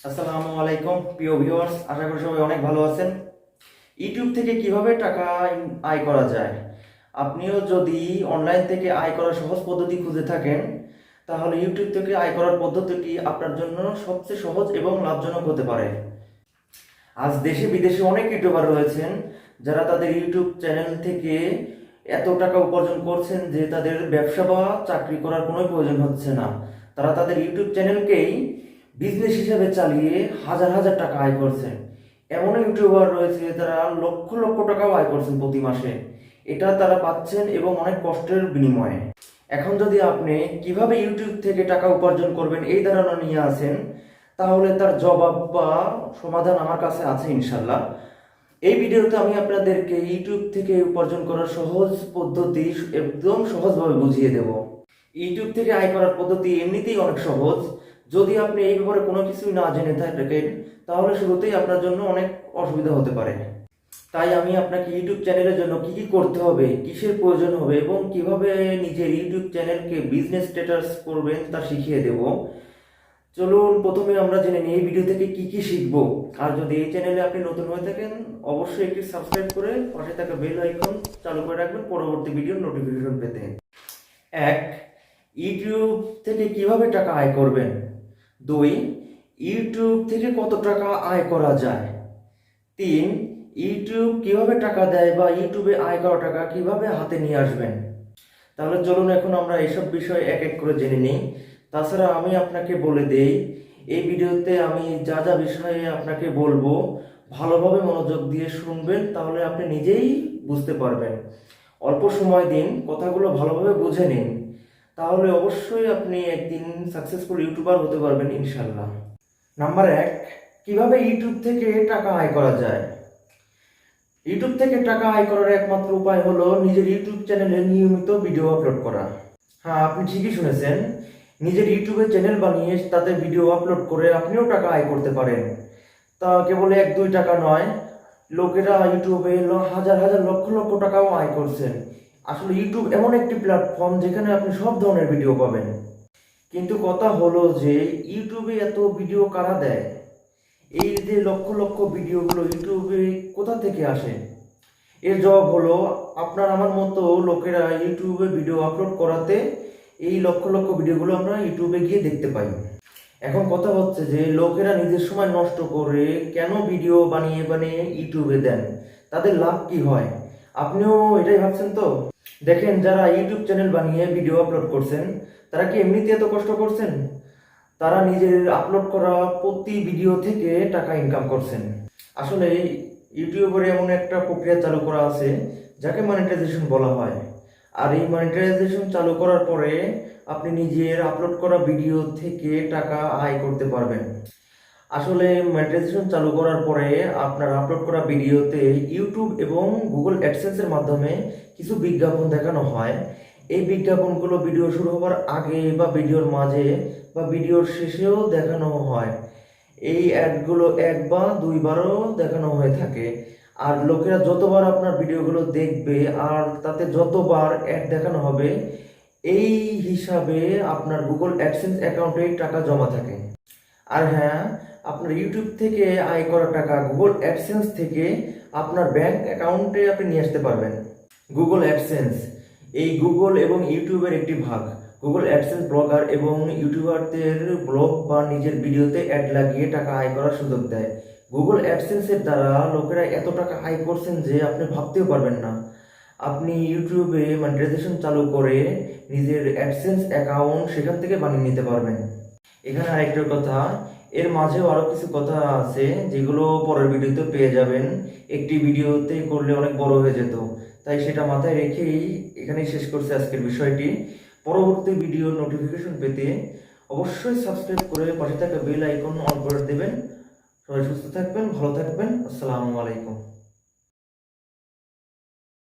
আসসালামু আলাইকুম প্রিয় ভিউয়ার্স, আশা করি সবাই অনেক ভালো আছেন। ইউটিউব থেকে কিভাবে টাকা আয় করা যায়, আপনিও যদি অনলাইন থেকে আয় করার সহজ পদ্ধতি খুঁজে থাকেন, তাহলে ইউটিউব থেকে আয় করার পদ্ধতিটি আপনার জন্য সবচেয়ে সহজ এবং লাভজনক হতে পারে। আজ দেশে বিদেশে অনেক ইউটিউবার রয়েছেন যারা তাদের ইউটিউব চ্যানেল থেকে এত টাকা উপার্জন করছেন যে তাদের ব্যবসা বা চাকরি করার কোনো প্রয়োজন হচ্ছে না। তারা তাদের ইউটিউব চ্যানেলকেই বিজনেস হিসেবে চালিয়ে হাজার হাজার টাকা আয় করছেন। এমন ইউটিউবার রয়েছে তারা লক্ষ লক্ষ টাকাও আয় করছেন প্রতি মাসে। এটা তারা পাচ্ছেন এবং অনেক কষ্টের বিনিময়ে। এখন যদি আপনি কিভাবে ইউটিউব থেকে টাকা উপার্জন করবেন এই ধারণা নিয়ে আসেন, তাহলে তার জবাব বা সমাধান আমার কাছে আছে ইনশাল্লাহ। এই ভিডিওতে আমি আপনাদেরকে ইউটিউব থেকে উপার্জন করার সহজ পদ্ধতি একদম সহজভাবে বুঝিয়ে দেব। ইউটিউব থেকে আয় করার পদ্ধতি এমনিতেই অনেক সহজ। যদি আপনি এই ব্যাপারে কোনো কিছুই না জেনে থাকেন, তাহলে শুরুতেই আপনার জন্য অনেক অসুবিধা হতে পারে। তাই আমি আপনাকে ইউটিউব চ্যানেলের জন্য কি কি করতে হবে, কিসের প্রয়োজন হবে এবং কিভাবে নিজের ইউটিউব চ্যানেলকে বিজনেস স্ট্যাটাস করবেন তা শিখিয়ে দেব। চলুন প্রথমে আমরা জেনে নিই এই ভিডিও থেকে কি কি শিখবো। আর যদি এই চ্যানেলে আপনি নতুন হয়ে থাকেন, অবশ্যই একটি সাবস্ক্রাইব করে পাশে থাকা বেল আইকন চালু করে রাখবেন পরবর্তী ভিডিওর নোটিফিকেশন পেতে। 1. ইউটিউব থেকে কিভাবে টাকা আয় করবেন। 2. ইউটিউব থেকে কত টাকা আয় করা যায়। 3. ইউটিউব কিভাবে টাকা দেয় বা ইউটিউবে আয় করা টাকা কিভাবে হাতে নিয়ে আসবেন। তাহলে চলুন এখন আমরা এইসব বিষয় এক এক করে জেনে নিই। তাছাড়া আমি আপনাকে বলে দেই, এই ভিডিওতে আমি যা যা বিষয়ে আপনাকে বলবো ভালোভাবে মনোযোগ দিয়ে শুনবেন, তাহলে আপনি নিজেই বুঝতে পারবেন। অল্প সময় দিন, কথাগুলো ভালোভাবে বুঝে নিন, তাহলে অবশ্যই আপনি একদিন সাকসেসফুল ইউটিউবার হতে পারবেন ইনশাল্লাহ। নাম্বার 1, কিভাবে ইউটিউব থেকে টাকা আয় করা যায়। ইউটিউব থেকে টাকা আয় করার একমাত্র উপায় হলো নিজের ইউটিউব চ্যানেলে নিয়মিত ভিডিও আপলোড করা। হ্যাঁ, আপনি ঠিকই শুনেছেন, নিজের ইউটিউবে চ্যানেল বানিয়ে তাতে ভিডিও আপলোড করে আপনিও টাকা আয় করতে পারেন। তা কেবল 1-2 টাকা নয়, লোকেরা ইউটিউবে হাজার হাজার লক্ষ লক্ষ টাকাও আয় করছেন। আসলে ইউটিউব এমন একটি প্ল্যাটফর্ম যেখানে আপনি সব ধরনের ভিডিও পাবেন। কিন্তু কথা হলো যে ইউটিউবে এত ভিডিও কারা দেয়? এই যে লক্ষ লক্ষ ভিডিওগুলো ইউটিউবে কোথা থেকে আসে? এর জবাব হলো আপনার আমার মতো লোকেরা ইউটিউবে ভিডিও আপলোড করাতে এই লক্ষ লক্ষ ভিডিওগুলো আমরা ইউটিউবে গিয়ে দেখতে পাই। এখন কথা হচ্ছে যে লোকেরা নিজের সময় নষ্ট করে কেন ভিডিও বানিয়ে বানিয়ে ইউটিউবে দেন, তাদের লাভ কি হয়? আপনিও এটাই ভাবছেন তো? দেখেন, যারা ইউটিউব চ্যানেল বানিয়ে ভিডিও আপলোড করছেন তারা কি এমনিতে এত কষ্ট করছেন? তারা নিজের আপলোড করা প্রতি ভিডিও থেকে টাকা ইনকাম করছেন। আসলে ইউটিউবের এমন একটা প্রক্রিয়া চালু করা আছে যাকে মনিটাইজেশন বলা হয়। আর এই মনিটাইজেশন চালু করার পরে আপনি নিজের আপলোড করা ভিডিও থেকে টাকা আয় করতে পারবেন। আসলে মনিটাইজেশন চালু করার পরে আপনার আপলোড করা ভিডিওতে ইউটিউব এবং গুগল অ্যাডসেন্সের মাধ্যমে কিছু বিজ্ঞাপন দেখানো হয়। এই বিজ্ঞাপনগুলো ভিডিও শুরু হওয়ার আগে বা ভিডিওর মাঝে বা ভিডিওর শেষেও দেখানো হয়। এই অ্যাডগুলো 1 বা 2 বারও দেখানো হয়ে থাকে। আর লোকেরা যতবার আপনার ভিডিওগুলো দেখবে আর তাতে যতবার অ্যাড দেখানো হবে, এই হিসাবে আপনার গুগল অ্যাডসেন্স অ্যাকাউন্টে টাকা জমা থাকে। আর হ্যাঁ, আপনার ইউটিউব থেকে আয় করা টাকা গুগল অ্যাডসেন্স থেকে আপনার ব্যাংক অ্যাকাউন্টে আপনি নিয়ে আসতে পারবেন। গুগল অ্যাডসেন্স এই গুগল এবং ইউটিউবের একটি ভাগ। গুগল অ্যাডসেন্স ব্লগার এবং ইউটিউবারদের ব্লগ বা নিজের ভিডিওতে অ্যাড লাগিয়ে টাকা আয় করার সুযোগ দেয়। গুগল অ্যাডসেন্সের দ্বারা লোকেরা এত টাকা আয় করছেন যে আপনি ভাবতেও পারবেন না। আপনি ইউটিউবে মনিটাইজেশন চালু করে নিজের অ্যাডসেন্স অ্যাকাউন্ট সেখান থেকে বানিয়ে নিতে পারবেন। এখানে আরেকটা কথা, এর মাঝেও আরো কিছু কথা আছে যেগুলো পরের ভিডিওতে পেয়ে যাবেন। একটি ভিডিওতে করলে অনেক বড় হয়ে যেত, তাই সেটা মাথায় রেখেই এখানেই শেষ করছি আজকের বিষয়টি। পরবর্তী ভিডিওর নোটিফিকেশন পেতে অবশ্যই সাবস্ক্রাইব করে পাশে থাকা বেল আইকন অন করে দেবেন। সবাই সুস্থ থাকবেন, ভালো থাকবেন। আসসালামু আলাইকুম।